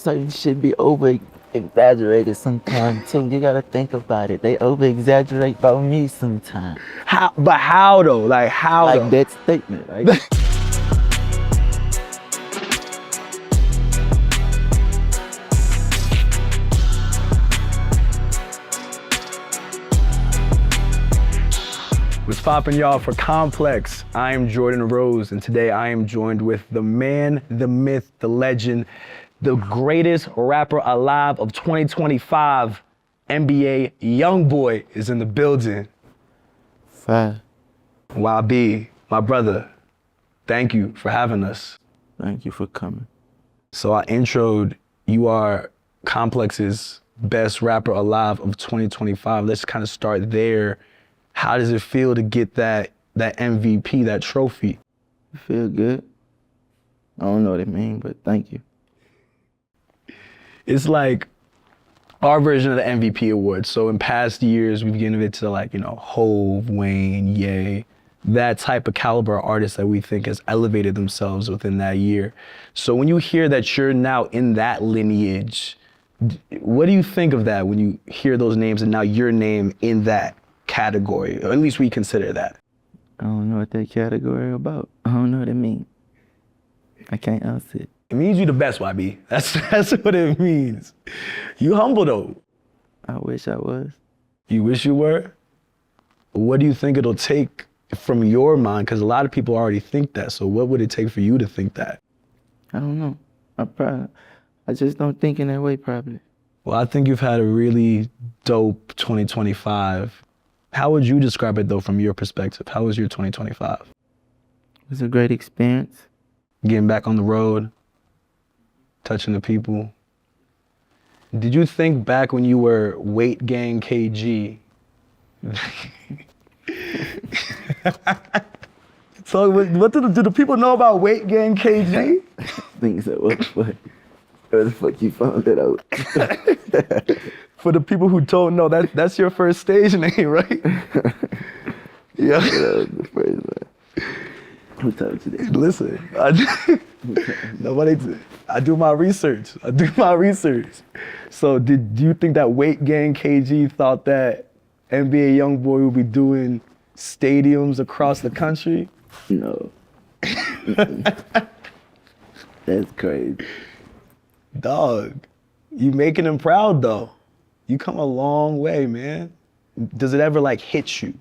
certain shit be over exaggerated sometimes too. You gotta think about it. They over exaggerate about me sometimes. How? But how though? Like how? Like though? that statement, right? What's poppin', y'all? For Complex, I am Jordan Rose, and today I am joined with the man, the myth, the legend, the greatest rapper alive of 2025, NBA YoungBoy is in the building. Fine. YB, my brother, thank you for having us. Thank you for coming. So I introed, you are Complex's best rapper alive of 2025. Let's kind of start there. How does it feel to get that MVP, that trophy? You feel good? I don't know what it means, but thank you. It's like our version of the MVP award. So in past years, we've given it to Hove, Wayne, Ye, that type of caliber artist that we think has elevated themselves within that year. So when you hear that you're now in that lineage, what do you think of that when you hear those names and now your name in that category, or at least we consider that? I don't know what that category about. I don't know what it means. I can't answer it. It means you the best, YB. That's what it means. You humble though. I wish I was. You wish you were? What do you think it'll take from your mind? Because a lot of people already think that. So what would it take for you to think that? I don't know. I just don't think in that way probably. Well, I think you've had a really dope 2025. How would you describe it though from your perspective? How was your 2025? It was a great experience. Getting back on the road, touching the people. Did you think back when you were Weight Gang KG? So what do the people know about Weight Gang KG? Things that what the fuck? Where the fuck you found that out? For the people who don't know, that's your first stage name, right? Yeah. That was the first one. Who told you that? Listen, I do my research. So do you think that Weight Gang KG thought that NBA YoungBoy would be doing stadiums across the country? No. That's crazy. Dog, you making him proud though. You come a long way, man. Does it ever hit you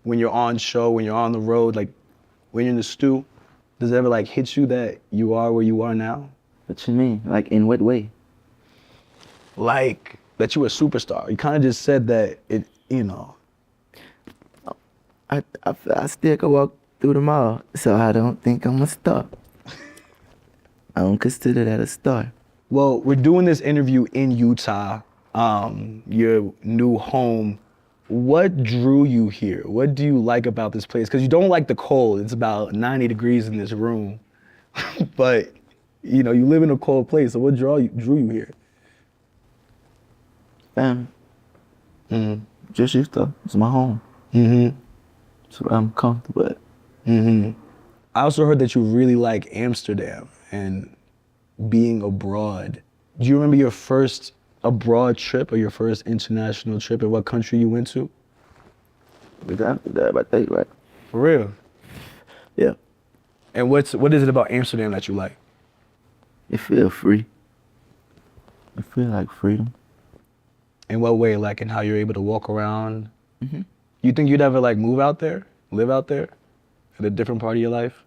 when you're on show, when you're on the road, when you're in the stew? Does it ever hit you that you are where you are now? What you mean? In what way? Like that you were a superstar. You kind of just said that I still can walk through the mall, so I don't think I'm a star. I don't consider that a star. Well, we're doing this interview in Utah, your new home. What drew you here? What do you like about this place? Because you don't like the cold. It's about 90 degrees in this room. But, you live in a cold place, so what drew you here? Family. Mm-hmm. Just Utah. It's my home. Mm-hmm. It's where I'm comfortable at. Mm-hmm. I also heard that you really like Amsterdam and being abroad. Do you remember your first abroad trip or your first international trip and what country you went to? I think, right? For real? Yeah. And what is it about Amsterdam that you like? It feel free. It feel like freedom. In what way? In how you're able to walk around? Mm-hmm. You think you'd ever move out there? Live out there? At a different part of your life?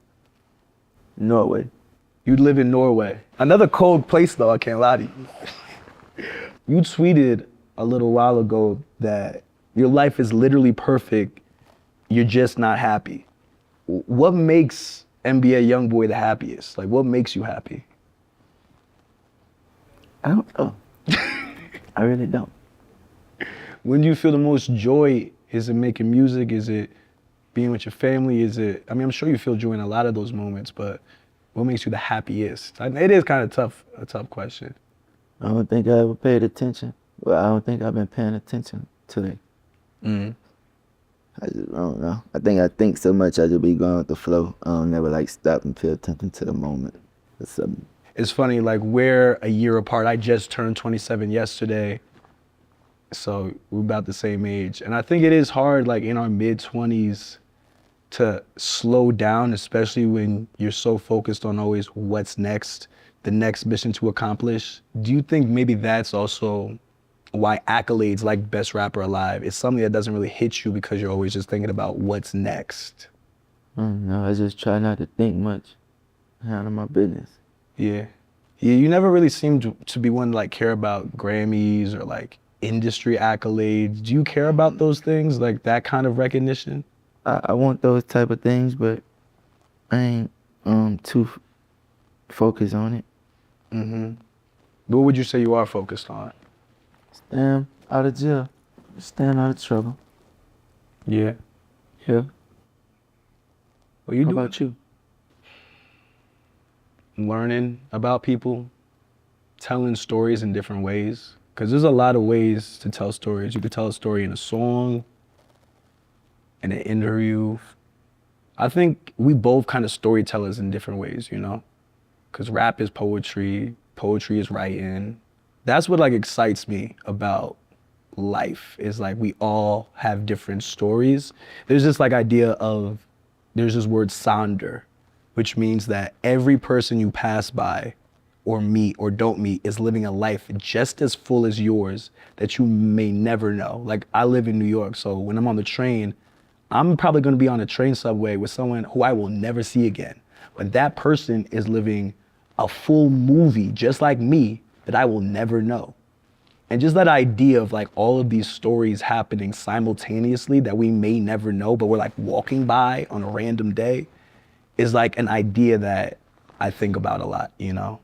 Norway. You'd live in Norway. Another cold place though, I can't lie to you. You tweeted a little while ago that your life is literally perfect, you're just not happy. What makes NBA YoungBoy the happiest? What makes you happy? I don't know. I really don't. When do you feel the most joy? Is it making music? Is it being with your family? I'm sure you feel joy in a lot of those moments, but what makes you the happiest? It is kind of a tough question. I don't think I ever paid attention. Well, I don't think I've been paying attention today. Mm-hmm. I don't know. I think so much I just be going with the flow. I don't never stop and pay attention to the moment or something. It's funny, like we're a year apart. I just turned 27 yesterday. So we're about the same age. And I think it is hard, like in our mid 20s, to slow down, especially when you're so focused on always what's next, the next mission to accomplish. Do you think maybe that's also why accolades like Best Rapper Alive is something that doesn't really hit you because you're always just thinking about what's next? No, I just try not to think much. Handle my business. Yeah. Yeah, you never really seemed to be one to like care about Grammys or like industry accolades. Do you care about those things, like that kind of recognition? I want those type of things, but I ain't too focused on it. What would you say you are focused on? Staying out of jail. Staying out of trouble. Yeah. Yeah. What you How do? about you? Learning about people, telling stories in different ways. Because there's a lot of ways to tell stories. You could tell a story in a song, in an interview. I think we both kind of storytellers in different ways, you know? Because rap is poetry, poetry is writing. That's what like excites me about life, is like we all have different stories. There's this like idea of, there's this word sonder, which means that every person you pass by or meet or don't meet is living a life just as full as yours that you may never know. Like I live in New York, so when I'm on the train, I'm probably gonna be on a train subway with someone who I will never see again. But that person is living a full movie just like me that I will never know. And just that idea of like all of these stories happening simultaneously that we may never know, but we're like walking by on a random day, is like an idea that I think about a lot, you know?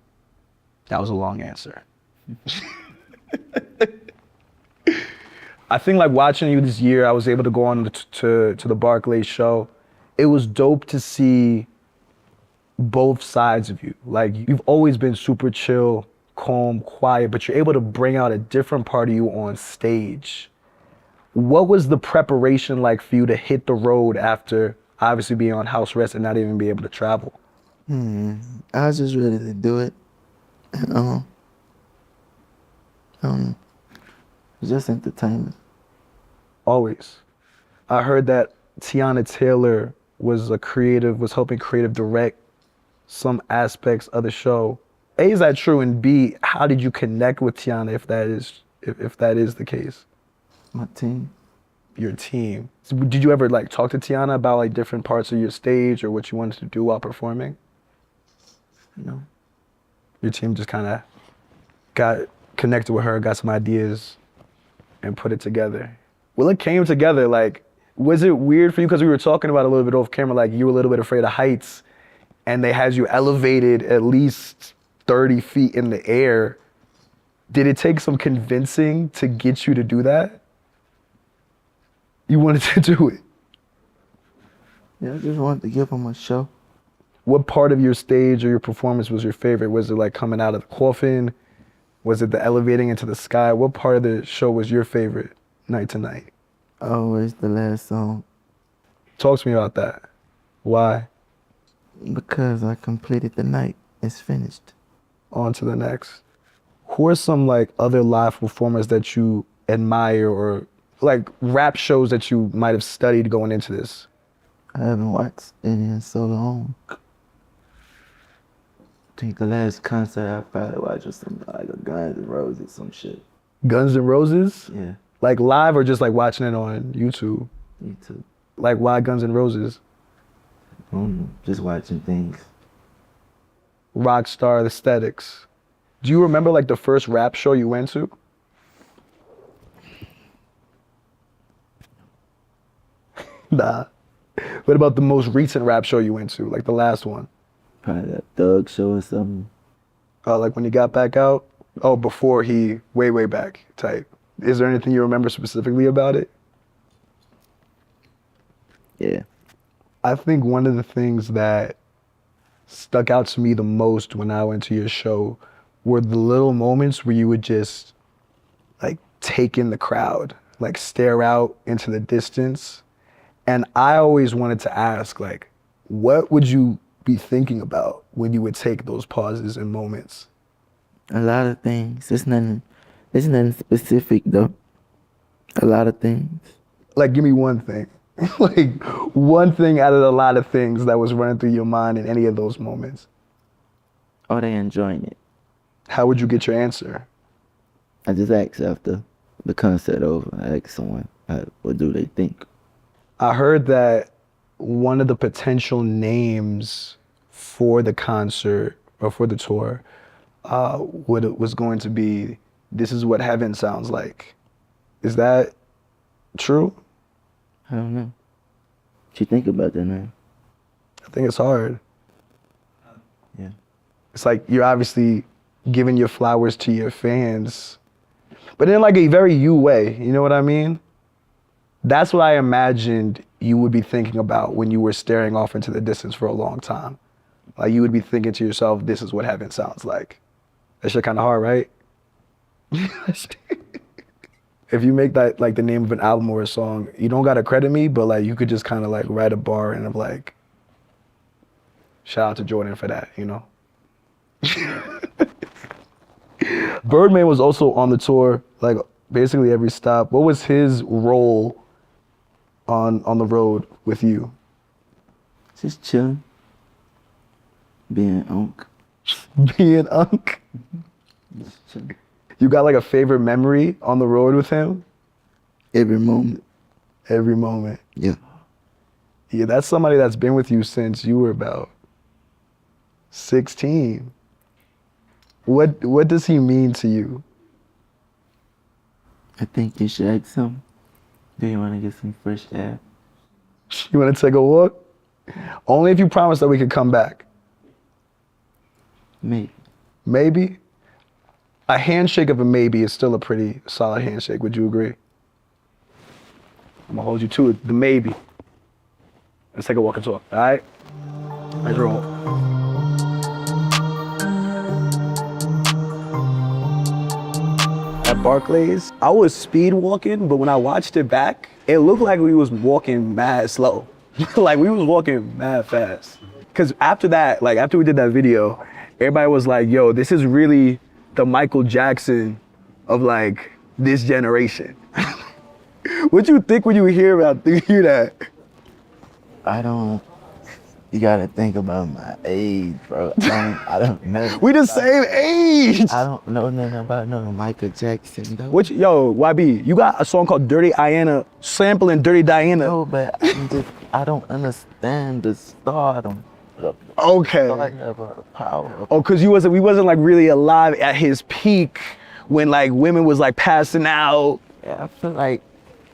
That was a long answer. I think like watching you this year, I was able to go on to the Barclays show. It was dope to see both sides of you. Like you've always been super chill, calm, quiet, but you're able to bring out a different part of you on stage. What was the preparation like for you to hit the road after obviously being on house arrest and not even be able to travel? I was just ready to do it. It's just entertainment. Always. I heard that Tiana Taylor was helping creative direct some aspects of the show. A, is that true? And B, how did you connect with Tiana if that is the case? My team. Your team. So did you ever like talk to Tiana about like different parts of your stage or what you wanted to do while performing? No. Your team just kind of got connected with her, got some ideas, and put it together. Well, it came together. Like, was it weird for you? Because we were talking about it a little bit off camera, like you were a little bit afraid of heights and they had you elevated at least 30 feet in the air. Did it take some convincing to get you to do that? You wanted to do it. Yeah, I just wanted to give them a show. What part of your stage or your performance was your favorite? Was it like coming out of the coffin? Was it the elevating into the sky? What part of the show was your favorite night to night? Always the last song. Talk to me about that. Why? Because I completed the night. It's finished. On to the next. Who are some like other live performers that you admire or like rap shows that you might have studied going into this? I haven't watched any in so long. I think the last concert I probably watched was some like a Guns N' Roses, some shit. Guns N' Roses? Yeah, Like live or just like watching it on YouTube? YouTube. Like why Guns N' Roses? Just watching things. Rockstar aesthetics. Do you remember like the first rap show you went to? Nah. What about the most recent rap show you went to, like the last one? Probably that Thug show or something. Like when he got back out? Oh, before he, way back type. Is there anything you remember specifically about it? Yeah. I think one of the things that stuck out to me the most when I went to your show were the little moments where you would just like take in the crowd, like stare out into the distance. And I always wanted to ask, like, what would you be thinking about when you would take those pauses and moments? A lot of things. It's nothing specific though. A lot of things. Like, give me one thing. Like, one thing out of a lot of things that was running through your mind in any of those moments. Are they enjoying it? How would you get your answer? I just ask after the concert over. I ask someone, what do they think? I heard that one of the potential names for the concert or for the tour was going to be "This Is What Heaven Sounds Like." Is that true? I don't know. What you think about that now? I think it's hard. Yeah. It's like you're obviously giving your flowers to your fans, but in like a very you way, you know what I mean? That's what I imagined you would be thinking about when you were staring off into the distance for a long time. Like you would be thinking to yourself, this is what heaven sounds like. That shit kind of hard, right? If you make that like the name of an album or a song, you don't gotta credit me, but like you could just kind of like write a bar and I'm like, shout out to Jordan for that, you know? Birdman was also on the tour, like basically every stop. What was his role on the road with you? Just chilling. Being Unc. Being Unc? Just chilling. You got like a favorite memory on the road with him? Every moment. Every moment. Yeah. Yeah, that's somebody that's been with you since you were about 16. What does he mean to you? I think you should ask him. Do you want to get some fresh air? You want to take a walk? Only if you promise that we could come back. Maybe. Maybe? A handshake of a maybe is still a pretty solid handshake. Would you agree? I'm gonna hold you to it. The maybe. Let's take a walk and talk. All right? Let's roll. At Barclays, I was speed walking, but when I watched it back, it looked like we was walking mad slow. Like we was walking mad fast. Cause after that, like after we did that video, everybody was like, yo, this is really the Michael Jackson of like this generation. What you think when you hear that? You gotta think about my age, bro. I don't know. We the same age. I don't know nothing about no Michael Jackson, though. Yo, YB, you got a song called Dirty Diana, sampling Dirty Diana. No, but I don't understand the stardom. Okay. The power. Oh, cause we wasn't like really alive at his peak when like women was like passing out. Yeah, I feel like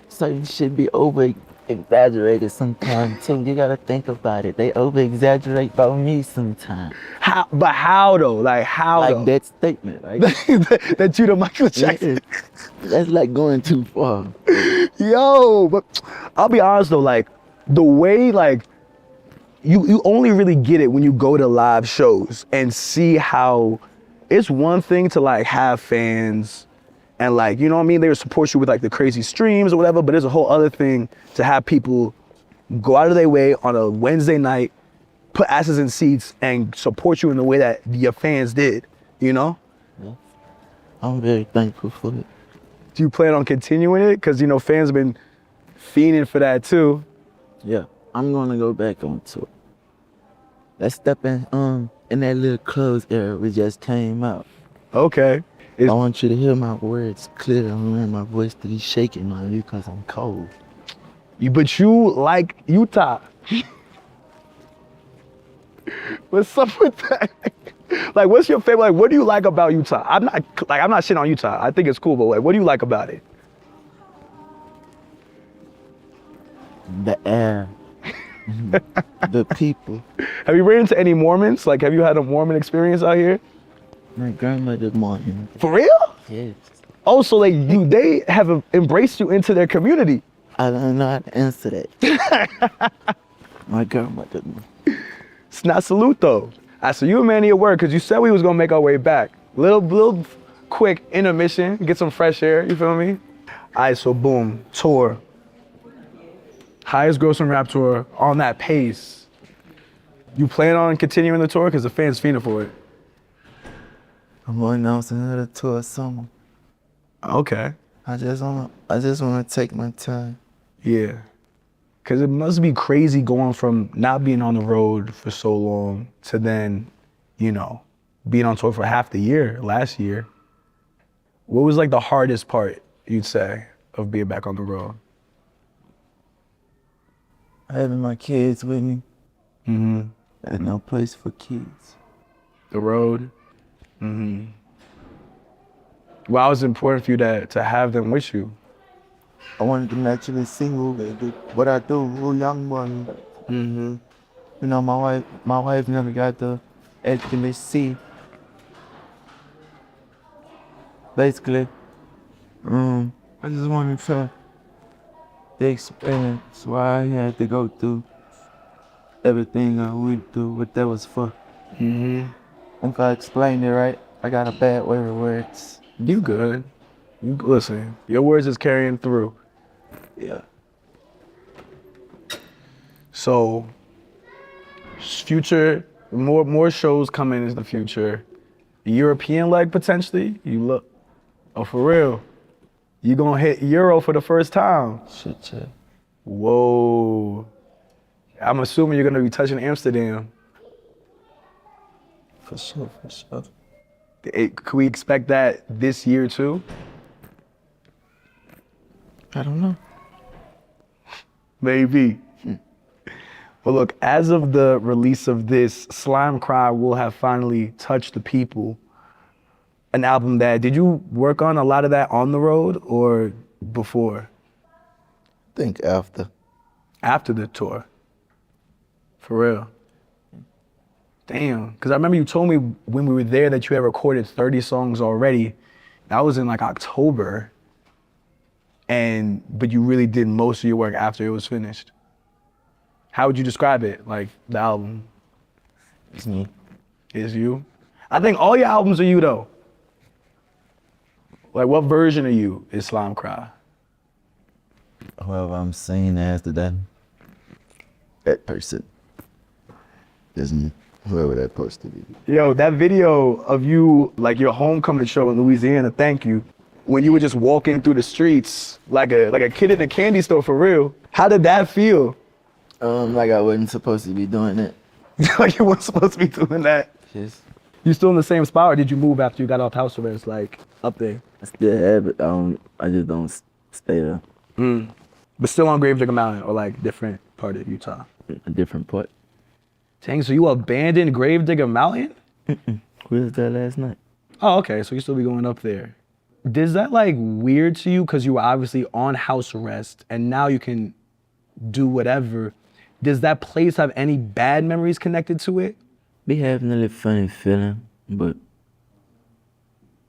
certain shit be over-exaggerated sometimes too. You gotta think about it. They over-exaggerate about me sometimes. How? But how though? Like how? Like though? that statement, right? that you the Michael Jackson. That's like going too far. Yo, but I'll be honest though, like the way like you only really get it when you go to live shows and see how it's one thing to like have fans and like, you know what I mean? They would support you with like the crazy streams or whatever, but there's a whole other thing to have people go out of their way on a Wednesday night, put asses in seats and support you in the way that your fans did, you know? Yeah. I'm very thankful for it. Do you plan on continuing it? Cause you know, fans have been fiending for that too. Yeah, I'm gonna go back on tour. Let's step in that little clothes era we just came out. Okay. I want you to hear my words clear. I want my voice to be shaking on you because I'm cold. But you like Utah. What's up with that? Like, what's your favorite? Like, what do you like about Utah? I'm not shitting on Utah. I think it's cool, but like, what do you like about it? The air. The people. Have you ran into any Mormons? Like, have you had a Mormon experience out here? My grandmother Mormon. For real? Yes. Oh, so like they have embraced you into their community. I don't know how to answer that. My grandmother. It's not salute though. So you a man of your word, because you said we was gonna make our way back. Little quick intermission, get some fresh air, you feel me? All right, so boom, tour. Highest grossing rap tour on that pace. You plan on continuing the tour? Because the fans fiending for it. I'm going to announce another tour summer. Okay. I just wanna take my time. Yeah. Because it must be crazy going from not being on the road for so long to then, you know, being on tour for half the year last year. What was like the hardest part, you'd say, of being back on the road? Having my kids with me. Mm-hmm. There's no place for kids. The road? Mm-hmm. Why was it important for you to have them with you? I wanted to naturally see what I do, who young boy. Mm-hmm. You know, my wife never got to actually see. Basically, I just wanted to the experience why I had to go through everything I went through, what that was for. Mm-hmm. If I explained it right, I got a bad way with words. You good. Listen, your words is carrying through. Yeah. So, future, more shows coming in the future. European leg potentially. You look, oh for real. You gonna hit Euro for the first time. Shit. Whoa. I'm assuming you're gonna be touching Amsterdam. For sure. Could we expect that this year too? I don't know. Maybe. Well, look, as of the release of this, Slime Cry will have finally touched the people. An album that, did you work on a lot of that on the road or before? Think after. After the tour? For real? Damn, because I remember you told me when we were there that you had recorded 30 songs already. That was in like October. But you really did most of your work after it was finished. How would you describe it, like the album? It's me. Is you? I think all your albums are you though. Like what version of you is Slime Cry? Whoever I'm saying after that person. Is me. Whoever that person is. Yo, that video of you, like your homecoming show in Louisiana, thank you, when you were just walking through the streets like a kid in a candy store for real. How did that feel? Like I wasn't supposed to be doing it. Like you weren't supposed to be doing that. Just You still in the same spot or did you move after you got off house arrest, like up there? I still have it. I just don't stay there. But still on Gravedigger Mountain or like different part of Utah? A different part. Dang, so you abandoned Gravedigger Mountain? We was there last night. Oh, okay, so you still be going up there. Is that like weird to you because you were obviously on house arrest and now you can do whatever? Does that place have any bad memories connected to it? Be having a little funny feeling, but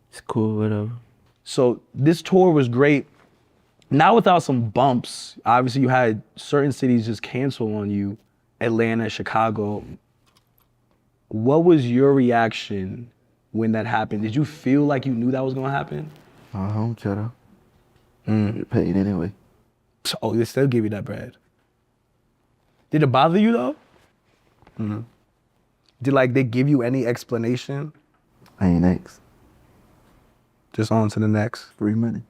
it's cool, whatever. So this tour was great. Not without some bumps. Obviously you had certain cities just cancel on you. Atlanta, Chicago. What was your reaction when that happened? Did you feel like you knew that was gonna happen? I don't care though. Get paid anyway. Oh, they still give you that bread. Did it bother you though? Did like they give you any explanation? I ain't ex. Just on to the next. Free money.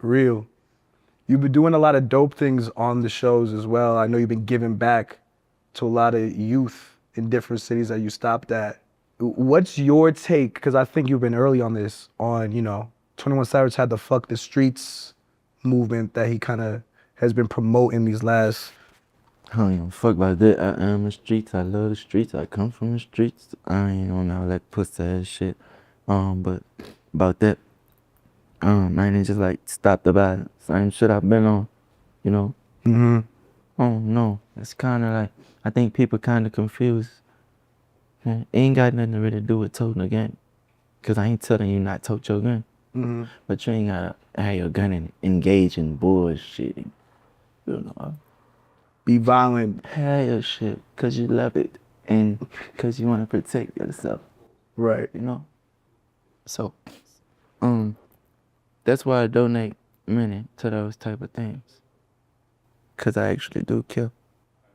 Real. You've been doing a lot of dope things on the shows as well. I know you've been giving back to a lot of youth in different cities that you stopped at. What's your take, because I think you've been early on this, on, 21 Savage had the Fuck the Streets movement that he kind of has been promoting these last... I don't even fuck about that. I am the streets. I love the streets. I come from the streets. I ain't on all that pussy ass shit. But about that, I ain't just like stopped about it. Same shit I've been on, Oh no, it's kind of like, I think people kind of confused. It ain't got nothing to really do with toting a gun. Cause I ain't telling you not tote your gun. But you ain't gotta have your gun and engage in bullshit. Be violent. Have your shit cause you love it and cause you wanna protect yourself. Right. So, that's why I donate money to those type of things. Cause I actually do care.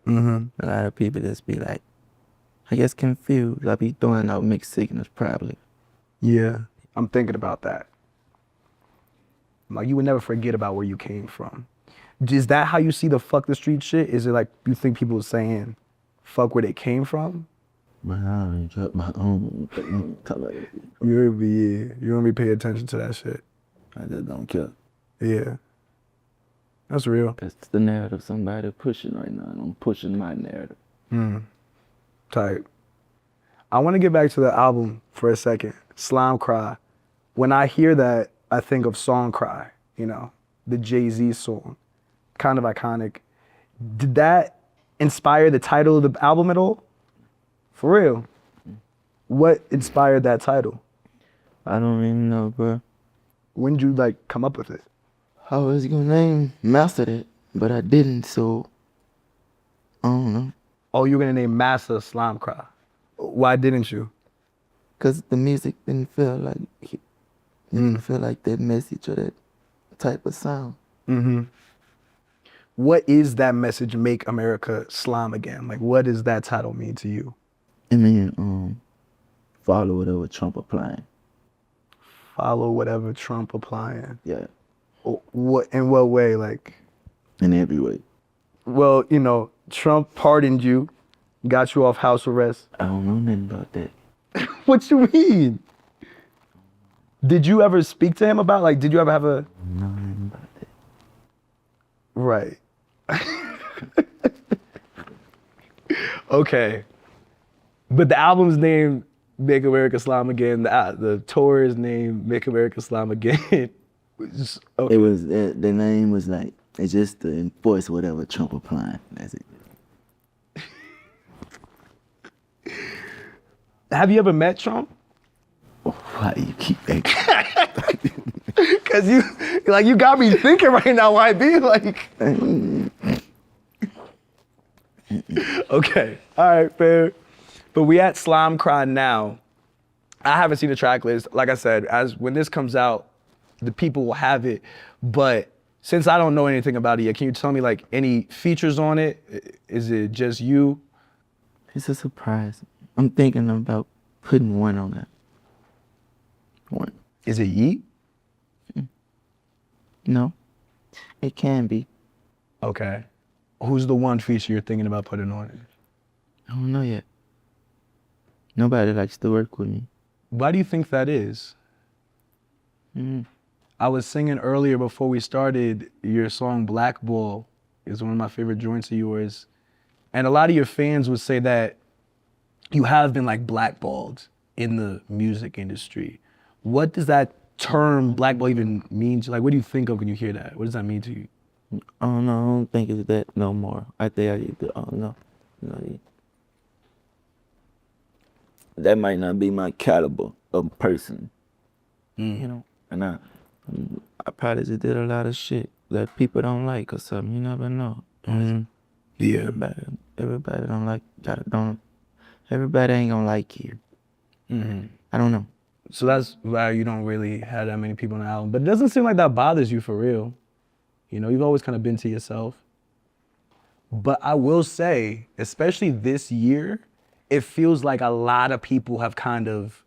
A lot of people just be like, I guess confused. I be throwing out mixed signals probably. Yeah, I'm thinking about that. Like, you would never forget about where you came from. Is that how you see the fuck the street shit? Is it like you think people are saying fuck where they came from? But I don't got my own color. You don't be paying attention to that shit. I just don't care. Yeah. That's real. That's the narrative somebody pushing right now, and I'm pushing my narrative. Tight. I want to get back to the album for a second. Slime Cry. When I hear that, I think of Song Cry, you know, the Jay-Z song. Kind of iconic. Did that inspire the title of the album at all? For real? What inspired that title? I don't even know, bro. When did you like come up with it? I was gonna master it, but I didn't, so I don't know. Oh, you were gonna name Massa Slime Cry. Why didn't you? Cause the music didn't feel like it didn't feel like that message or that type of sound. What is that message, Make America Slime Again? Like, what does that title mean to you? I mean, follow whatever Trump applying. Follow whatever Trump applying. Yeah. What in what way? Like, In every way. well, you know, Trump pardoned you, got you off house arrest. I don't know nothing about that. What you mean? Did you ever speak to him about, like, did you ever have a... I don't know nothing about that. Right. Okay. But the album's name, Make America Slime Again. The tour is named Make America Slime Again. It was, the name was like, it's just to enforce whatever Trump applying. That's it. Have you ever met Trump? Why do you keep asking? Cause you got me thinking right now. Why be like? Okay, all right, fair. But we at Slime Cry now. I haven't seen the track list. Like I said, when this comes out, the people will have it. But since I don't know anything about it yet, can you tell me like any features on it? Is it just you? It's a surprise. I'm thinking about putting one on that. One. Is it Yeet? No, it can be. Okay. Who's the one feature you're thinking about putting on it? I don't know yet. Nobody likes to work with me. Why do you think that is? I was singing earlier before we started, your song Blackball is one of my favorite joints of yours. And a lot of your fans would say that you have been like blackballed in the music industry. What does that term blackball even mean? Like, what do you think of when you hear that? What does that mean to you? I don't know. I don't think it's that no more. I think I don't know. That might not be my caliber of person. You know, and I probably just did a lot of shit that people don't like or something. You never know. Yeah. Everybody don't like. Everybody ain't gonna like you. I don't know. So that's why you don't really have that many people on the album. But it doesn't seem like that bothers you for real. You know, you've always kind of been to yourself. But I will say, especially this year, it feels like a lot of people have kind of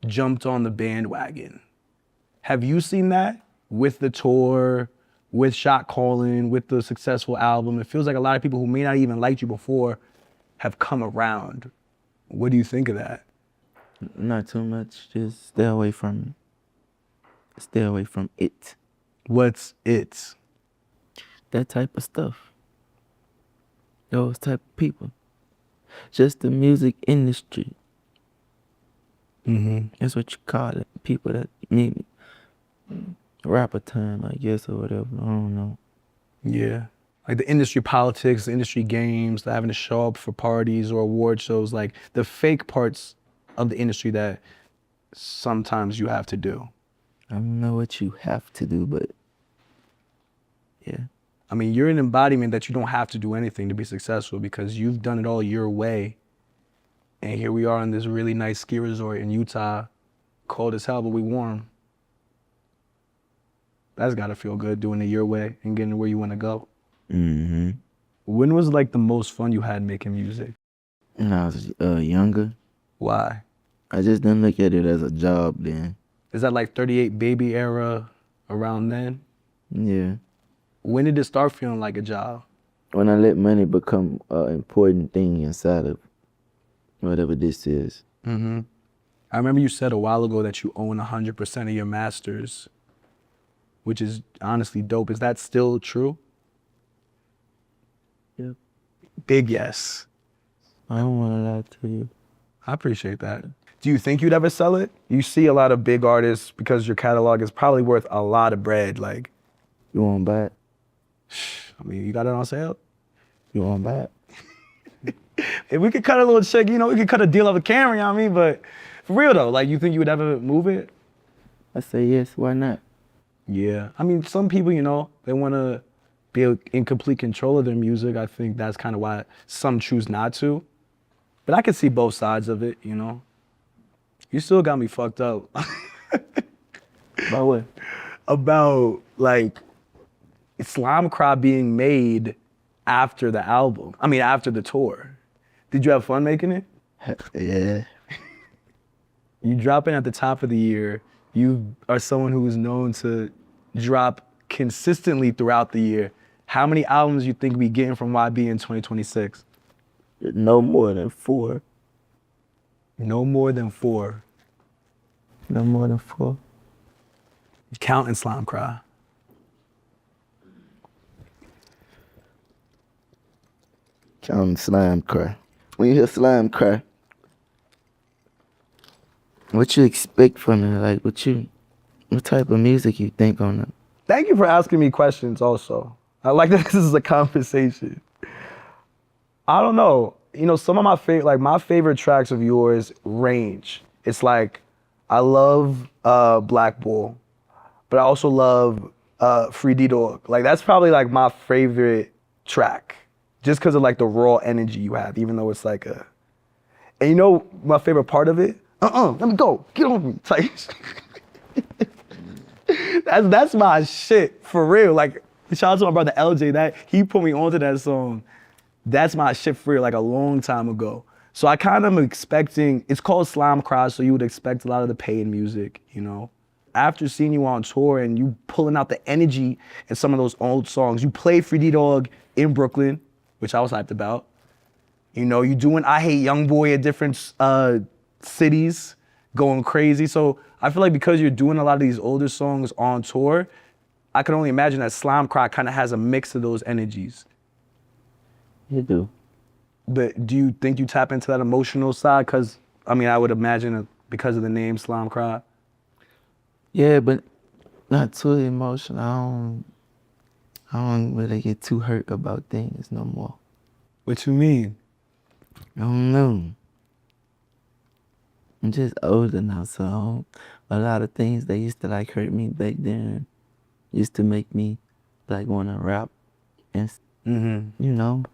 jumped on the bandwagon. Have you seen that with the tour, with Shot Callin', with the successful album? It feels like a lot of people who may not even liked you before have come around. What do you think of that? Not too much. Just stay away from it. Stay away from it. What's it? That type of stuff. Those type of people. Just the music industry. That's what you call it. People that need rapper time, I guess, or whatever. I don't know. Yeah. Like the industry politics, the industry games, the having to show up for parties or award shows, like the fake parts of the industry that sometimes you have to do. I don't know what you have to do, but yeah. I mean, you're an embodiment that you don't have to do anything to be successful because you've done it all your way. And here we are in this really nice ski resort in Utah, cold as hell, but we warm. That's gotta feel good doing it your way and getting where you wanna go. When was like the most fun you had making music? When I was younger, Why? I just didn't look at it as a job then. Is that like 38 Baby era around then? Yeah. When did it start feeling like a job? When I let money become an important thing inside of whatever this is. Mm-hmm. I remember you said a while ago that you own 100% of your masters, which is honestly dope. Is that still true? Yep. Big yes. I don't want to lie to you. I appreciate that. Do you think you'd ever sell it? You see a lot of big artists because your catalog is probably worth a lot of bread. Like, You want to buy it? I mean, you got it on sale? You want to buy it? If we could cut a little check, you know, we could cut a deal off the camera, you know what I mean? But for real though, like, you think you would ever move it? I say yes, why not? Yeah. I mean, some people, you know, they want to be in complete control of their music. I think that's kind of why some choose not to. But I can see both sides of it, you know. You still got me fucked up. About what? About, like, Slime Cry being made after the album. I mean, after the tour. Did you have fun making it? Yeah. You drop in at the top of the year. You are someone who is known to drop consistently throughout the year. How many albums you think we getting from YB in 2026? No more than 4. No more than 4. No more than 4. Counting Slime Cry. Counting Slime Cry. When you hear Slime Cry, what you expect from it? Like, what type of music you think on it? Thank you for asking me questions also. I like that this is a conversation. I don't know. You know, some of my favorite tracks of yours range. It's like, I love Black Bull, but I also love Free D Dog. Like, that's probably like my favorite track, just because of like the raw energy you have, even though it's like a, and you know my favorite part of it? Let me go, get on me, type. That's my shit, for real. Like, shout out to my brother LJ, that he put me onto that song. That's my shit for real, like a long time ago. So I kind of am expecting, it's called Slime Cry, so you would expect a lot of the paid music, you know? After seeing you on tour and you pulling out the energy in some of those old songs, you played Free D Dog in Brooklyn, which I was hyped about. You know, you doing I Hate YoungBoy at different cities, going crazy. So I feel like because you're doing a lot of these older songs on tour, I can only imagine that Slime Cry kind of has a mix of those energies. You do. But do you think you tap into that emotional side? Because, I mean, I would imagine because of the name Slime Cry. Yeah, but not too emotional. I don't really get too hurt about things no more. What you mean? I don't know. I'm just older now, so a lot of things that used to like hurt me back then used to make me like want to rap. And, you know,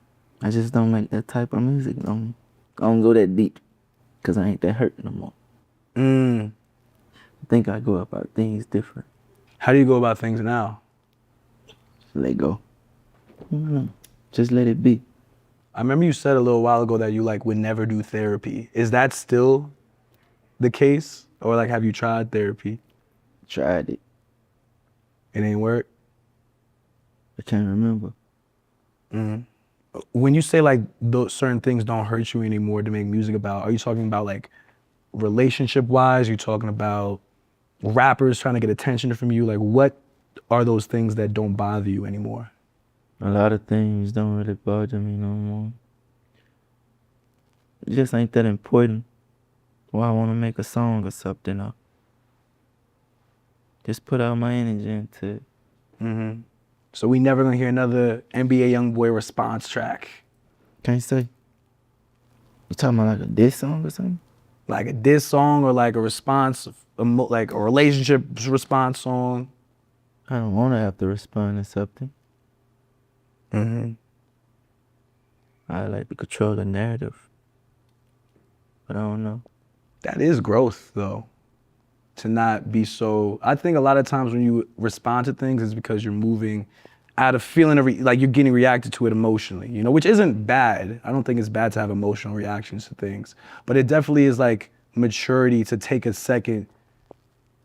I just don't make that type of music no more. I don't go that deep because I ain't that hurt no more. I think I go about things different. How do you go about things now? Let go. I don't know. Just let it be. I remember you said a little while ago that you like would never do therapy. Is that still the case? Or like, have you tried therapy? Tried it. It ain't work? I can't remember. When you say like those certain things don't hurt you anymore to make music about, are you talking about like relationship wise? Are you talking about rappers trying to get attention from you? Like, what are those things that don't bother you anymore? A lot of things don't really bother me no more. It just ain't that important. Why I want to make a song or something. Or just put out my energy into it. So we never gonna hear another NBA YoungBoy response track? Can't say. You talking about like a diss song or something? Like a diss song or like a response, like a relationship response song? I don't want to have to respond to something. I like to control the narrative. But I don't know. That is growth though. To not be so, I think a lot of times when you respond to things is because you're moving out of feeling like you're getting reacted to it emotionally, you know, which isn't bad. I don't think it's bad to have emotional reactions to things, but it definitely is like maturity to take a second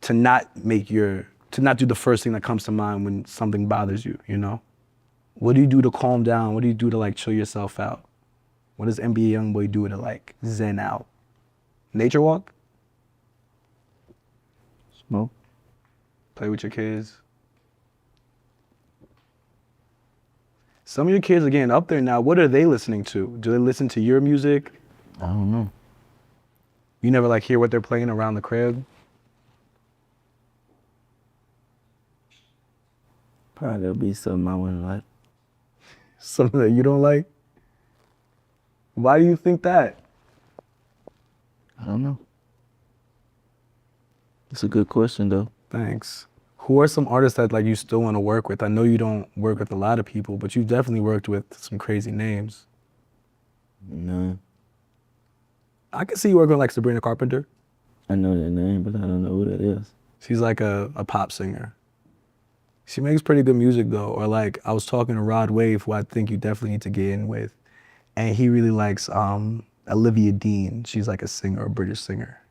to not do the first thing that comes to mind when something bothers you, you know? What do you do to calm down? What do you do to like chill yourself out? What does NBA YoungBoy do to like zen out? Nature walk? Smoke. Play with your kids? Some of your kids are getting up there now. What are they listening to? Do they listen to your music? I don't know. You never like hear what they're playing around the crib? Probably there'll be something I wouldn't like. Something that you don't like? Why do you think that? I don't know. It's a good question though. Thanks. Who are some artists that like you still want to work with? I know you don't work with a lot of people, but you've definitely worked with some crazy names. No. I can see you working with like Sabrina Carpenter. I know that name, but I don't know who that is. She's like a pop singer. She makes pretty good music though. Or like I was talking to Rod Wave, who I think you definitely need to get in with. And he really likes Olivia Dean. She's like a singer, a British singer.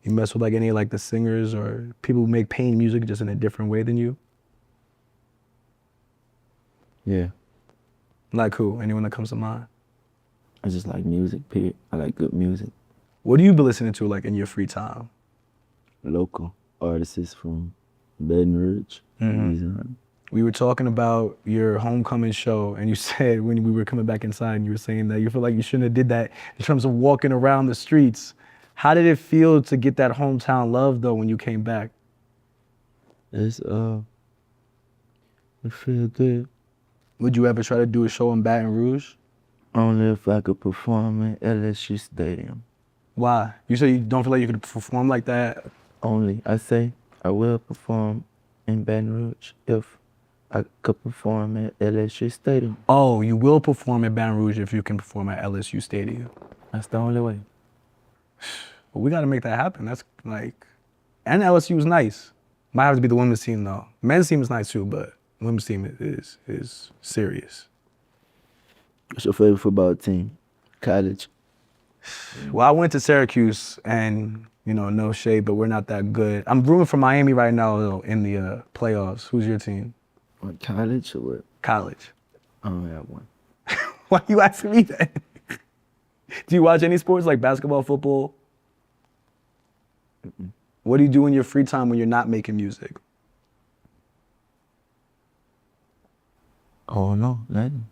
You mess with like any like the singers or people who make pain music just in a different way than you? Yeah. Like who? Anyone that comes to mind? I just like music, period. I like good music. What do you be listening to like in your free time? Local artists from Baton Rouge, Louisiana. We were talking about your homecoming show, and you said when we were coming back inside, and you were saying that you feel like you shouldn't have did that in terms of walking around the streets. How did it feel to get that hometown love though when you came back? It feel good. Would you ever try to do a show in Baton Rouge? Only if I could perform at LSU Stadium. Why? You said you don't feel like you could perform like that? Only. I say I will perform in Baton Rouge if I could perform at LSU Stadium. Oh, you will perform at Baton Rouge if you can perform at LSU Stadium. That's the only way. Well, we got to make that happen. That's like, and LSU is nice. Might have to be the women's team though. Men's team is nice too, but women's team is serious. What's your favorite football team? College. Well, I went to Syracuse, and you know, no shade, but we're not that good. I'm rooting for Miami right now though in the playoffs. Who's your team? What, college or what? College. I don't have one. Why you asking me that? Do you watch any sports like basketball, football? Mm-mm. What do you do in your free time when you're not making music? Oh no, nothing.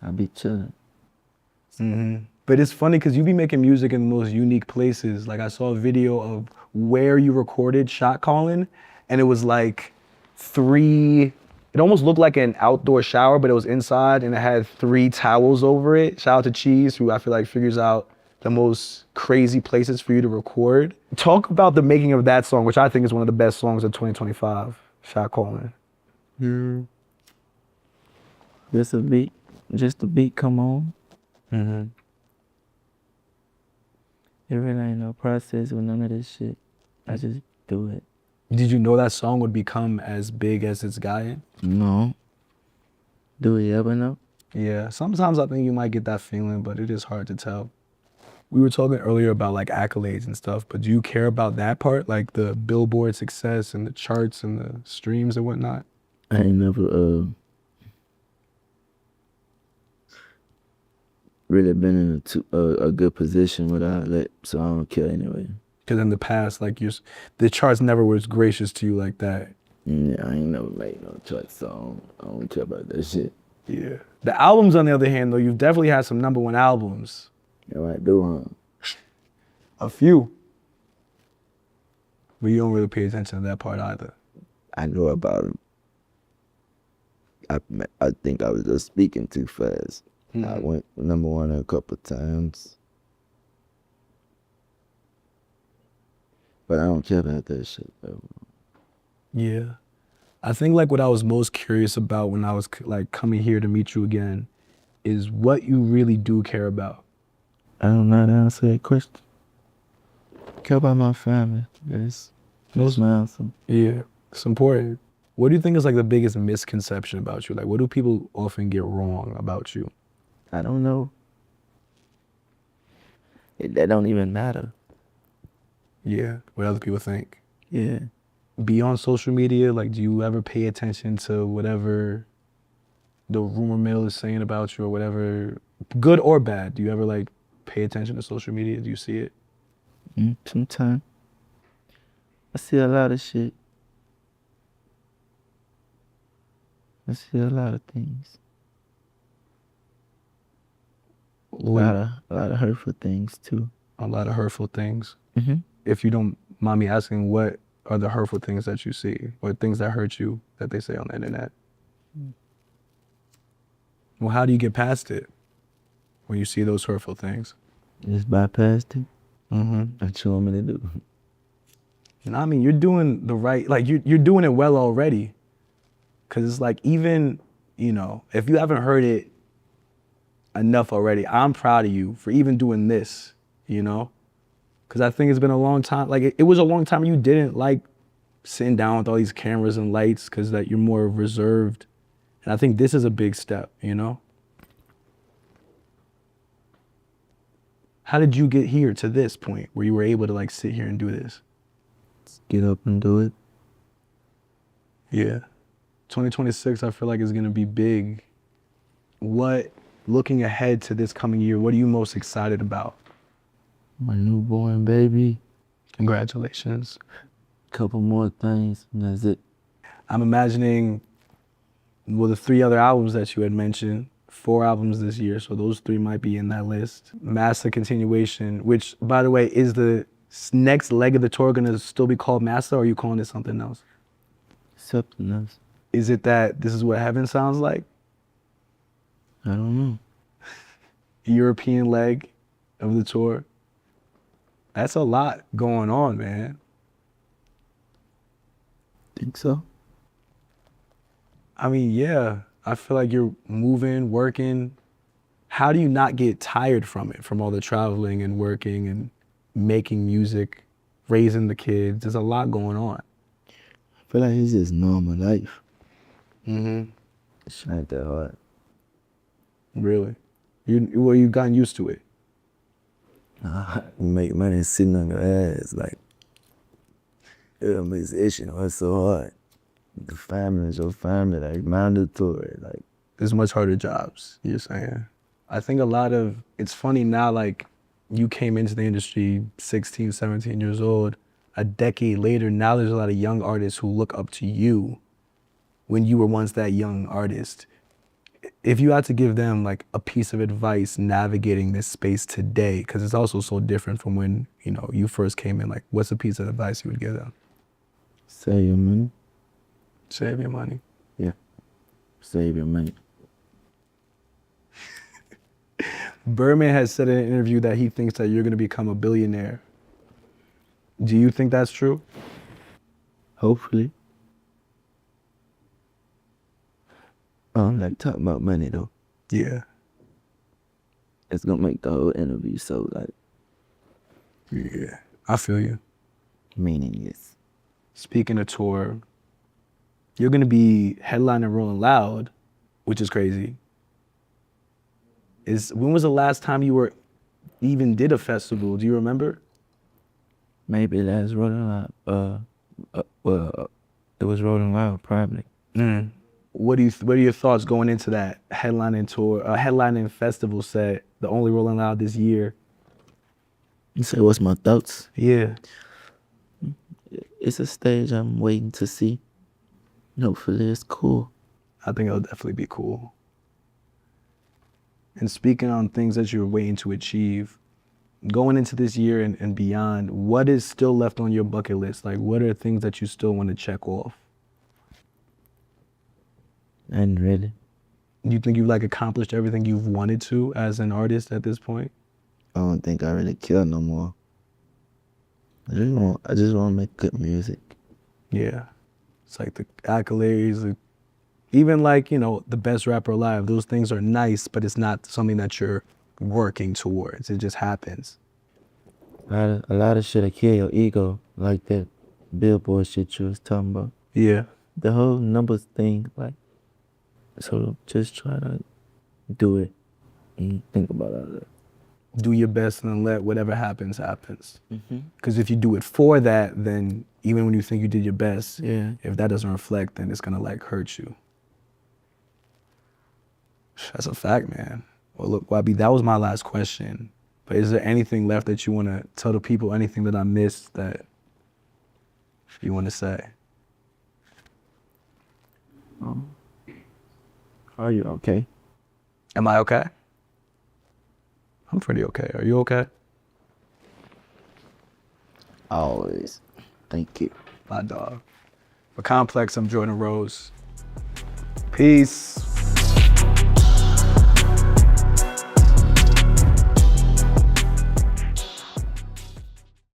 I be chilling. But it's funny because you be making music in the most unique places. Like I saw a video of where you recorded Shot Calling, and it was like it almost looked like an outdoor shower, but it was inside and it had 3 towels over it. Shout out to Cheese, who I feel like figures out the most crazy places for you to record. Talk about the making of that song, which I think is one of the best songs of 2025, Shot Calling. Just a beat come on. It really ain't no process with none of this shit. I just do it. Did you know that song would become as big as it's gotten? No. Do we ever know? Yeah, sometimes I think you might get that feeling, but it is hard to tell. We were talking earlier about like accolades and stuff, but do you care about that part? Like the Billboard success and the charts and the streams and whatnot? I ain't never really been in a good position without that, so I don't care anyway. Because in the past, like the charts never was gracious to you like that. Yeah, I ain't never made no charts, so I don't care about that shit. Yeah. The albums, on the other hand, though, you've definitely had some #1 albums. Yeah, I do, huh? A few. But you don't really pay attention to that part either. I know about them. I think I was just speaking too fast. I went #1 a couple times. But I don't care about that shit, though. Yeah. I think like what I was most curious about when I was like coming here to meet you again is what you really do care about. I don't know how to answer that question. I care about my family. That's my answer. Yeah, it's important. What do you think is like the biggest misconception about you? Like, what do people often get wrong about you? I don't know. That don't even matter. Yeah, what other people think. Yeah. Be on social media, like, do you ever pay attention to whatever the rumor mill is saying about you or whatever, good or bad? Do you ever like pay attention to social media? Do you see it? Sometimes. I see a lot of shit. I see a lot of things. A lot of hurtful things too. A lot of hurtful things. Mm-hmm. If you don't mind me asking, what are the hurtful things that you see or things that hurt you that they say on the internet? Well, how do you get past it when you see those hurtful things? Just bypassed it. Mm-hmm. What you want me to do? And I mean, you're doing the right, like you're doing it well already. Cause it's like, even, you know, if you haven't heard it enough already, I'm proud of you for even doing this, you know? Cause I think it's been a long time. Like it was a long time you didn't like sitting down with all these cameras and lights, cause that you're more reserved. And I think this is a big step, you know? How did you get here to this point where you were able to like sit here and do this? Just get up and do it. Yeah. 2026, I feel like is gonna be big. What, looking ahead to this coming year, what are you most excited about? My newborn baby. Congratulations. Couple more things, and that's it. I'm imagining, well, the 3 other albums that you had mentioned, 4 albums this year, so those 3 might be in that list. Massa continuation, which, by the way, is the next leg of the tour gonna still be called Massa, or are you calling it something else? Something else. Is it that this is what heaven sounds like? I don't know. European leg of the tour? That's a lot going on, man. Think so? I mean, yeah, I feel like you're moving, working. How do you not get tired from it, from all the traveling and working and making music, raising the kids? There's a lot going on. I feel like it's just normal life. Mm-hmm. It's not that hard. Really? You've gotten used to it. You make money sitting on your ass, like, you're a musician, what's so hard? The family is your family, like, mandatory, like. There's much harder jobs, you're saying. I think a lot of, it's funny now, like, you came into the industry 16, 17 years old. A decade later, now there's a lot of young artists who look up to you when you were once that young artist. If you had to give them like a piece of advice navigating this space today, because it's also so different from when, you know, you first came in, like, what's a piece of advice you would give them? Save your money. Save your money. Yeah. Save your money. Birdman has said in an interview that he thinks that you're going to become a billionaire. Do you think that's true? Hopefully. I don't like talking about money though. Yeah. It's gonna make the whole interview so like. Yeah. I feel you. Meaningless. Speaking of tour, you're going to be headlining Rolling Loud, which is crazy. When was the last time you even did a festival? Do you remember? Maybe that's Rolling Loud. It was Rolling Loud probably. What are your thoughts going into that headlining tour, headlining festival set, the only Rolling Loud this year? You say, what's my thoughts? Yeah. It's a stage I'm waiting to see. Hopefully it's cool. I think it'll definitely be cool. And speaking on things that you're waiting to achieve, going into this year and beyond, what is still left on your bucket list? Like, what are things that you still want to check off? And really. You think you've like accomplished everything you've wanted to as an artist at this point? I don't think I really care no more. I just want to make good music. Yeah. It's like the accolades, even like, you know, the best rapper alive, those things are nice, but it's not something that you're working towards. It just happens. A lot of shit will kill your ego, like that Billboard shit you was talking about. Yeah. the whole numbers thing, like, so just try to do it and think about all that. Do your best and then let whatever happens, happens. Mm-hmm. Because if you do it for that, then even when you think you did your best, Yeah. if that doesn't reflect, then it's gonna like hurt you. That's a fact, man. Well, look, Wabi, that was my last question. But is there anything left that you want to tell the people, anything that I missed that you want to say? Are you okay? Am I okay? I'm pretty okay. Are you okay? Always. Thank you. My dog. For Complex, I'm Jordan Rose. Peace.